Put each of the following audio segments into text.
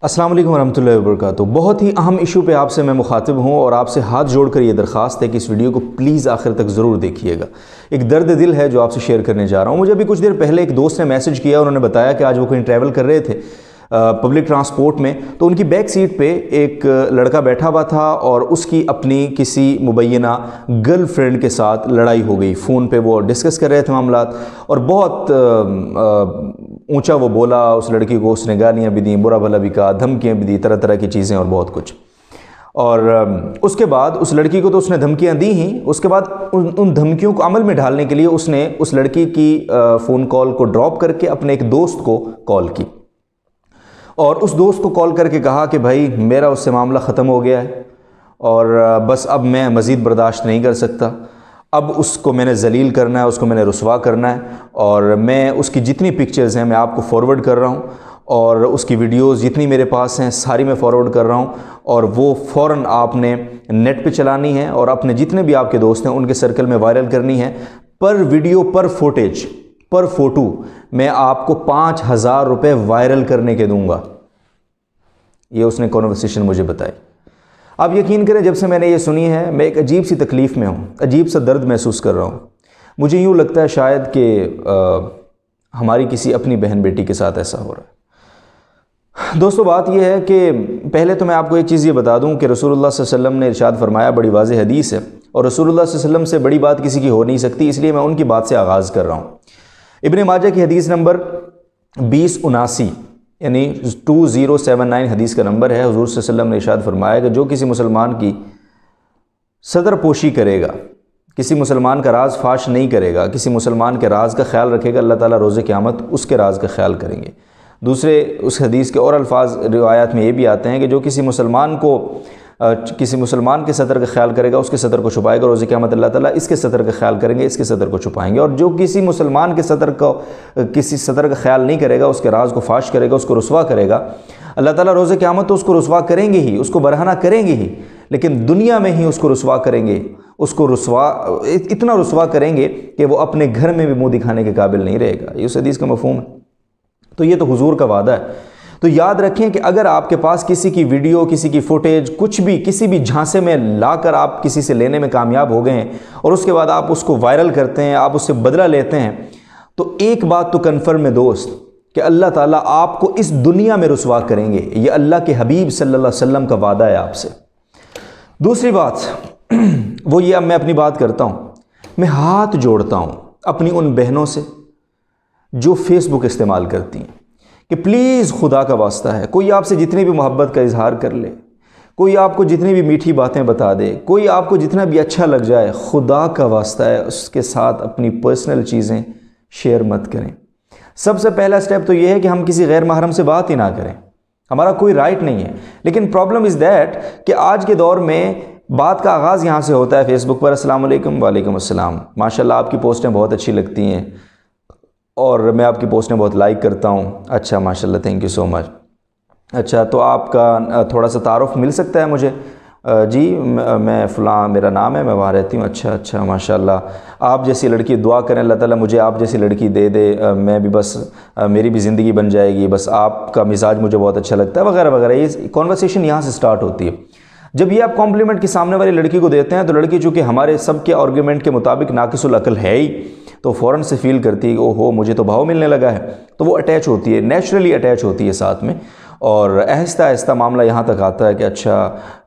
السلام علیکم ورحمۃ اللہ وبرکاتہ۔ بہت ہی اہم ایشو پہ آپ سے میں مخاطب ہوں اور آپ سے ہاتھ جوڑ کر یہ درخواست ہے کہ اس ویڈیو کو پلیز آخر تک ضرور دیکھیے گا۔ ایک درد دل ہے جو آپ سے شیئر کرنے جا رہا ہوں۔ مجھے ابھی کچھ دیر پہلے ایک دوست نے میسج کیا، انہوں نے بتایا کہ آج وہ کہیں ٹریول کر رہے تھے پبلک ٹرانسپورٹ میں، تو ان کی بیک سیٹ پہ ایک لڑکا بیٹھا ہوا تھا اور اس کی اپنی کسی مبینہ گرل فرینڈ کے ساتھ لڑائی ہو گئی۔ فون پہ وہ ڈسکس کر رہے تھے معاملات اور بہت اونچا وہ بولا اس لڑکی کو، اس نے گالیاں بھی دیں، برا بھلا بھی کہا، دھمکیاں بھی دی، طرح طرح کی چیزیں اور بہت کچھ۔ اور اس کے بعد اس لڑکی کو تو اس نے دھمکیاں دی ہی، اس کے بعد ان دھمکیوں کو عمل میں ڈھالنے کے لیے اس نے اس لڑکی کی فون کال کو ڈراپ کر کے اپنے ایک دوست کو کال کی اور اس دوست کو کال کر کے کہا کہ بھائی میرا اس سے معاملہ ختم ہو گیا ہے اور بس اب میں مزید برداشت نہیں کر سکتا، اب اس کو میں نے ذلیل کرنا ہے، اس کو میں نے رسوا کرنا ہے اور میں اس کی جتنی پکچرز ہیں میں آپ کو فارورڈ کر رہا ہوں اور اس کی ویڈیوز جتنی میرے پاس ہیں ساری میں فارورڈ کر رہا ہوں اور وہ فوراً آپ نے نیٹ پہ چلانی ہے اور اپنے جتنے بھی آپ کے دوست ہیں ان کے سرکل میں وائرل کرنی ہے۔ پر ویڈیو، پر فوٹیج، پر فوٹو میں آپ کو 5,000 روپے وائرل کرنے کے دوں گا۔ یہ اس نے کنورسیشن مجھے بتائی۔ آپ یقین کریں جب سے میں نے یہ سنی ہے میں ایک عجیب سی تکلیف میں ہوں، عجیب سا درد محسوس کر رہا ہوں۔ مجھے یوں لگتا ہے شاید کہ ہماری کسی اپنی بہن بیٹی کے ساتھ ایسا ہو رہا ہے۔ دوستو بات یہ ہے کہ پہلے تو میں آپ کو ایک چیز یہ بتا دوں کہ رسول اللہ صلی اللہ علیہ وسلم نے ارشاد فرمایا، بڑی واضح حدیث ہے اور رسول اللہ صلی اللہ علیہ وسلم سے بڑی بات کسی کی ہو نہیں سکتی، اس لیے میں ان کی بات سے آغاز کر رہا ہوں۔ ابن ماجہ کی حدیث نمبر 2079 یعنی 2079 حدیث کا نمبر ہے۔ حضور صلی اللہ علیہ وسلم نے ارشاد فرمایا کہ جو کسی مسلمان کی صدر پوشی کرے گا، کسی مسلمان کا راز فاش نہیں کرے گا، کسی مسلمان کے راز کا خیال رکھے گا، اللہ تعالیٰ روز قیامت اس کے راز کا خیال کریں گے۔ دوسرے اس حدیث کے اور الفاظ روایات میں یہ بھی آتے ہیں کہ جو کسی مسلمان کے صدر کا خیال کرے گا، اس کے صدر کو چھپائے گا، روز قیامت اللہ تعالیٰ اس کے صدر کا خیال کریں گے، اس کے صدر کو چھپائیں گے۔ اور جو کسی مسلمان کے کسی صدر کا خیال نہیں کرے گا، اس کے راز کو فاش کرے گا، اس کو رسوا کرے گا، اللہ تعالیٰ روز قیامت تو اس کو رسوا کریں گے ہی، اس کو برہنہ کریں گے ہی، لیکن دنیا میں ہی اس کو رسوا کریں گے، اس کو اتنا رسوا کریں گے کہ وہ اپنے گھر میں بھی منہ دکھانے کے قابل نہیں رہے گا۔ یہ اس حدیث کا مفہوم ہے۔ تو یہ تو حضور کا وعدہ ہے۔ تو یاد رکھیں کہ اگر آپ کے پاس کسی کی ویڈیو، کسی کی فوٹیج، کچھ بھی کسی بھی جھانسے میں لا کر آپ کسی سے لینے میں کامیاب ہو گئے ہیں اور اس کے بعد آپ اس کو وائرل کرتے ہیں، آپ اس سے بدلہ لیتے ہیں، تو ایک بات تو کنفرم ہے دوست کہ اللہ تعالیٰ آپ کو اس دنیا میں رسوا کریں گے۔ یہ اللہ کے حبیب صلی اللہ علیہ وسلم کا وعدہ ہے آپ سے۔ دوسری بات وہ یہ، اب میں اپنی بات کرتا ہوں، میں ہاتھ جوڑتا ہوں اپنی ان بہنوں سے جو فیس بک استعمال کرتی ہیں کہ پلیز خدا کا واسطہ ہے، کوئی آپ سے جتنی بھی محبت کا اظہار کر لے، کوئی آپ کو جتنی بھی میٹھی باتیں بتا دے، کوئی آپ کو جتنا بھی اچھا لگ جائے، خدا کا واسطہ ہے اس کے ساتھ اپنی پرسنل چیزیں شیئر مت کریں۔ سب سے پہلا سٹیپ تو یہ ہے کہ ہم کسی غیر محرم سے بات ہی نہ کریں، ہمارا کوئی رائٹ نہیں ہے۔ لیکن پرابلم از دیٹ کہ آج کے دور میں بات کا آغاز یہاں سے ہوتا ہے فیس بک پر، السلام علیکم، وعلیکم السلام، ماشاءاللہ آپ کی پوسٹیں بہت اچھی لگتی ہیں اور میں آپ کی پوسٹیں بہت لائک کرتا ہوں، اچھا ماشاءاللہ، تھینک یو سو مچ، اچھا تو آپ کا تھوڑا سا تعارف مل سکتا ہے مجھے؟ جی میں فلاں میرا نام ہے، میں وہاں رہتی ہوں، اچھا ماشاءاللہ، آپ جیسی لڑکی دعا کریں اللہ تعالیٰ مجھے آپ جیسی لڑکی دے دے، میں بھی بس میری بھی زندگی بن جائے گی، بس آپ کا مزاج مجھے بہت اچھا لگتا ہے، وغیرہ وغیرہ۔ یہ کنورسیشن یہاں سے سٹارٹ ہوتی ہے۔ جب یہ آپ کمپلیمنٹ کی سامنے والی لڑکی کو دیتے ہیں تو لڑکی چونکہ ہمارے سب کے آرگیومنٹ کے مطابق ناقص العقل ہے ہی، تو فوراً سے فیل کرتی ہے کہ اوہو مجھے تو بھاؤ ملنے لگا ہے، تو وہ اٹیچ ہوتی ہے، نیچرلی اٹیچ ہوتی ہے ساتھ میں، اور آہستہ آہستہ معاملہ یہاں تک آتا ہے کہ اچھا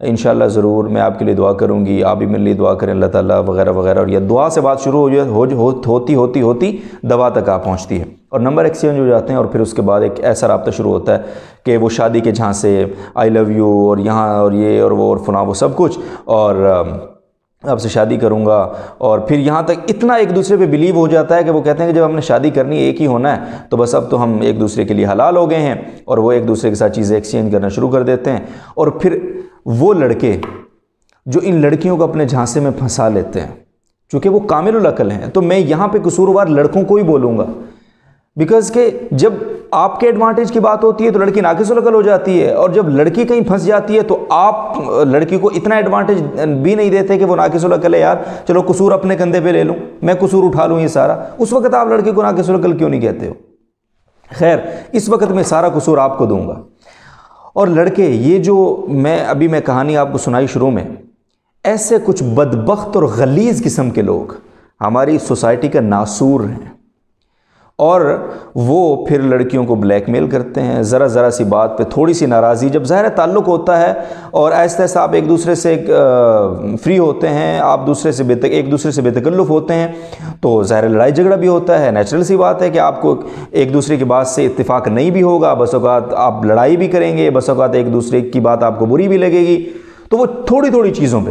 انشاءاللہ ضرور میں آپ کے لیے دعا کروں گی، آپ بھی میرے لیے دعا کریں اللہ تعالیٰ، وغیرہ وغیرہ، اور یہ دعا سے بات شروع ہوتی دوا تک آ پہنچتی ہے اور نمبر ایکسچینج ہو جاتے ہیں، اور پھر اس کے بعد ایک ایسا رابطہ شروع ہوتا ہے کہ وہ شادی کے جھانسے، آئی لو یو اور یہاں اور یہ اور وہ اور فلاں وہ سب کچھ، اور آپ سے شادی کروں گا، اور پھر یہاں تک اتنا ایک دوسرے پہ بلیو ہو جاتا ہے کہ وہ کہتے ہیں کہ جب ہم نے شادی کرنی ہے ایک ہی ہونا ہے تو بس اب تو ہم ایک دوسرے کے لیے حلال ہو گئے ہیں، اور وہ ایک دوسرے کے ساتھ چیزیں ایکسچینج کرنا شروع کر دیتے ہیں۔ اور پھر وہ لڑکے جو ان لڑکیوں کو اپنے جھانسے میں پھنسا لیتے ہیں، چونکہ وہ کامل العقل ہیں، تو میں یہاں پہ قصوروار لڑکوں کو ہی بولوں گا، بیکاز کہ جب آپ کے ایڈوانٹیج کی بات ہوتی ہے تو لڑکی ناقص العقل ہو جاتی ہے، اور جب لڑکی کہیں پھنس جاتی ہے تو آپ لڑکی کو اتنا ایڈوانٹیج بھی نہیں دیتے کہ وہ ناقص العقل ہے، یار چلو قصور اپنے کندھے پہ لے لوں، میں قصور اٹھا لوں یہ سارا، اس وقت آپ لڑکی کو ناقص العقل کیوں نہیں کہتے ہو؟ خیر اس وقت میں سارا قصور آپ کو دوں گا۔ اور لڑکے یہ جو میں کہانی آپ کو سنائی شروع میں، ایسے کچھ بدبخت اور غلیظ قسم کے لوگ ہماری سوسائٹی کا ناسور ہیں، اور وہ پھر لڑکیوں کو بلیک میل کرتے ہیں ذرا سی بات پہ، تھوڑی سی ناراضی، جب ظاہر تعلق ہوتا ہے اور آہستہ آہستہ آپ ایک دوسرے سے فری ہوتے ہیں، آپ ایک دوسرے سے بے تکلف ہوتے ہیں، تو ظاہر لڑائی جھگڑا بھی ہوتا ہے، نیچرل سی بات ہے کہ آپ کو ایک دوسرے کی بات سے اتفاق نہیں بھی ہوگا، بس اوقات آپ لڑائی بھی کریں گے، بس اوقات ایک دوسرے کی بات آپ کو بری بھی لگے گی، تو وہ تھوڑی چیزوں پہ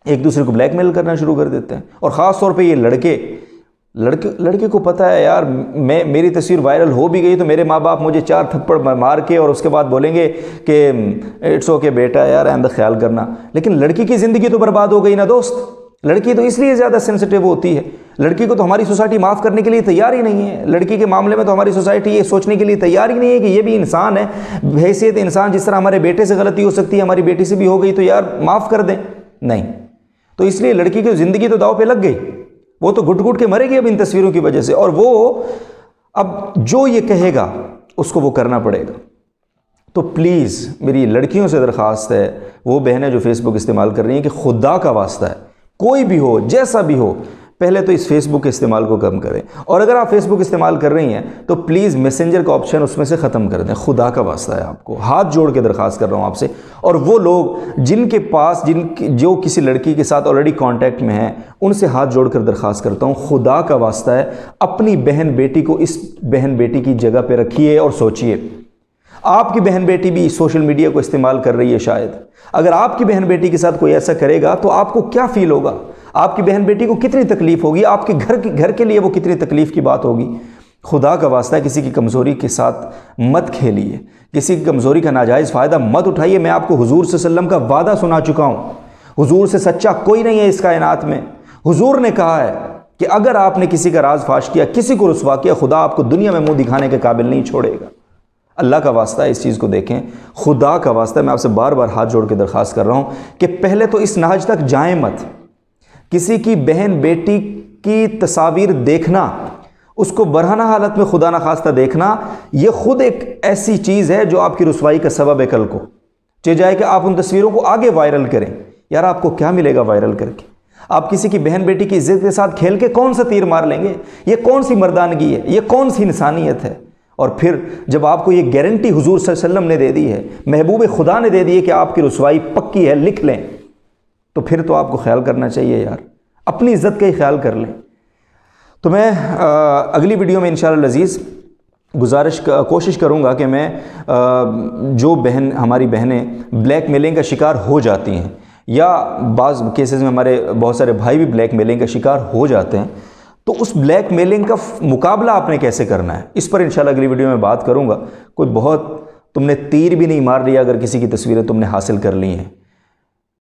ایک دوسرے کو بلیک میل کرنا شروع کر دیتے ہیں۔ اور خاص طور پہ یہ لڑکے کو پتہ ہے یار میری تصویر وائرل ہو بھی گئی تو میرے ماں باپ مجھے 4 تھپڑ مار کے اور اس کے بعد بولیں گے کہ اٹس اوکے بیٹا یار آئندہ خیال کرنا، لیکن لڑکی کی زندگی تو برباد ہو گئی نا دوست۔ لڑکی تو اس لیے زیادہ سینسٹیو ہوتی ہے، لڑکی کو تو ہماری سوسائٹی معاف کرنے کے لیے تیار ہی نہیں ہے، لڑکی کے معاملے میں تو ہماری سوسائٹی یہ سوچنے کے لیے تیار ہی نہیں ہے کہ یہ بھی انسان ہے، بحیثیت انسان جس طرح ہمارے بیٹے سے غلطی ہو سکتی ہے ہماری بیٹی سے بھی ہو گئی تو یار معاف کر دیں، نہیں۔ تو اس لیے لڑکی کی زندگی تو داؤ پہ لگ گئی، وہ تو گھٹ گھٹ کے مرے گی اب ان تصویروں کی وجہ سے، اور وہ اب جو یہ کہے گا اس کو وہ کرنا پڑے گا۔ تو پلیز میری لڑکیوں سے درخواست ہے، وہ بہنیں جو فیس بک استعمال کر رہی ہیں، کہ خدا کا واسطہ ہے کوئی بھی ہو جیسا بھی ہو، پہلے تو اس فیس بک کے استعمال کو کم کریں، اور اگر آپ فیس بک استعمال کر رہی ہیں تو پلیز میسنجر کا آپشن اس میں سے ختم کر دیں، خدا کا واسطہ ہے، آپ کو ہاتھ جوڑ کے درخواست کر رہا ہوں آپ سے۔ اور وہ لوگ جن کے پاس جو کسی لڑکی کے ساتھ آلریڈی کانٹیکٹ میں ہیں، ان سے ہاتھ جوڑ کر درخواست کرتا ہوں، خدا کا واسطہ ہے اپنی بہن بیٹی کو اس بہن بیٹی کی جگہ پہ رکھیے اور سوچئے۔ آپ کی بہن بیٹی بھی سوشل میڈیا کو استعمال کر رہی ہے، شاید اگر آپ کی بہن بیٹی کے ساتھ کوئی ایسا کرے گا تو آپ کو کیا فیل ہوگا، آپ کی بہن بیٹی کو کتنی تکلیف ہوگی، آپ کے گھر کے لیے وہ کتنی تکلیف کی بات ہوگی۔ خدا کا واسطہ ہے کسی کی کمزوری کے ساتھ مت کھیلیے، کسی کی کمزوری کا ناجائز فائدہ مت اٹھائیے۔ میں آپ کو حضور صلی اللہ علیہ وسلم کا وعدہ سنا چکا ہوں، حضور سے سچا کوئی نہیں ہے اس کائنات میں۔ حضور نے کہا ہے کہ اگر آپ نے کسی کا راز فاش کیا، کسی کو رسوا کیا، خدا آپ کو دنیا میں منہ دکھانے کے قابل نہیں چھوڑے گا۔ اللہ کا واسطہ ہے اس چیز کو دیکھیں، خدا کا واسطہ ہے، میں آپ سے بار بار ہاتھ جوڑ کے درخواست کر رہا ہوں کہ پہلے تو اس نہج تک جائیں مت۔ کسی کی بہن بیٹی کی تصاویر دیکھنا، اس کو برہنہ حالت میں خدا نخواستہ دیکھنا، یہ خود ایک ایسی چیز ہے جو آپ کی رسوائی کا سبب ہے۔ کل کو چاہے جائے کہ آپ ان تصویروں کو آگے وائرل کریں، یار آپ کو کیا ملے گا وائرل کر کے؟ آپ کسی کی بہن بیٹی کی عزت کے ساتھ کھیل کے کون سا تیر مار لیں گے؟ یہ کون سی مردانگی ہے؟ یہ کون سی انسانیت ہے؟ اور پھر جب آپ کو یہ گارنٹی حضور صلی اللہ علیہ وسلم نے دے دی ہے، محبوب خدا نے دے دی ہے کہ آپ کی رسوائی پکی ہے، لکھ لیں، تو پھر تو آپ کو خیال کرنا چاہیے یار، اپنی عزت کا ہی خیال کر لیں۔ تو میں اگلی ویڈیو میں انشاءاللہ العزیز کوشش کروں گا کہ میں جو ہماری بہنیں بلیک میلنگ کا شکار ہو جاتی ہیں، یا بعض کیسز میں ہمارے بہت سارے بھائی بھی بلیک میلنگ کا شکار ہو جاتے ہیں، تو اس بلیک میلنگ کا مقابلہ آپ نے کیسے کرنا ہے، اس پر انشاءاللہ اگلی ویڈیو میں بات کروں گا۔ کوئی بہت تم نے تیر بھی نہیں مار لیا اگر کسی کی تصویریں تم نے حاصل کر لی ہیں،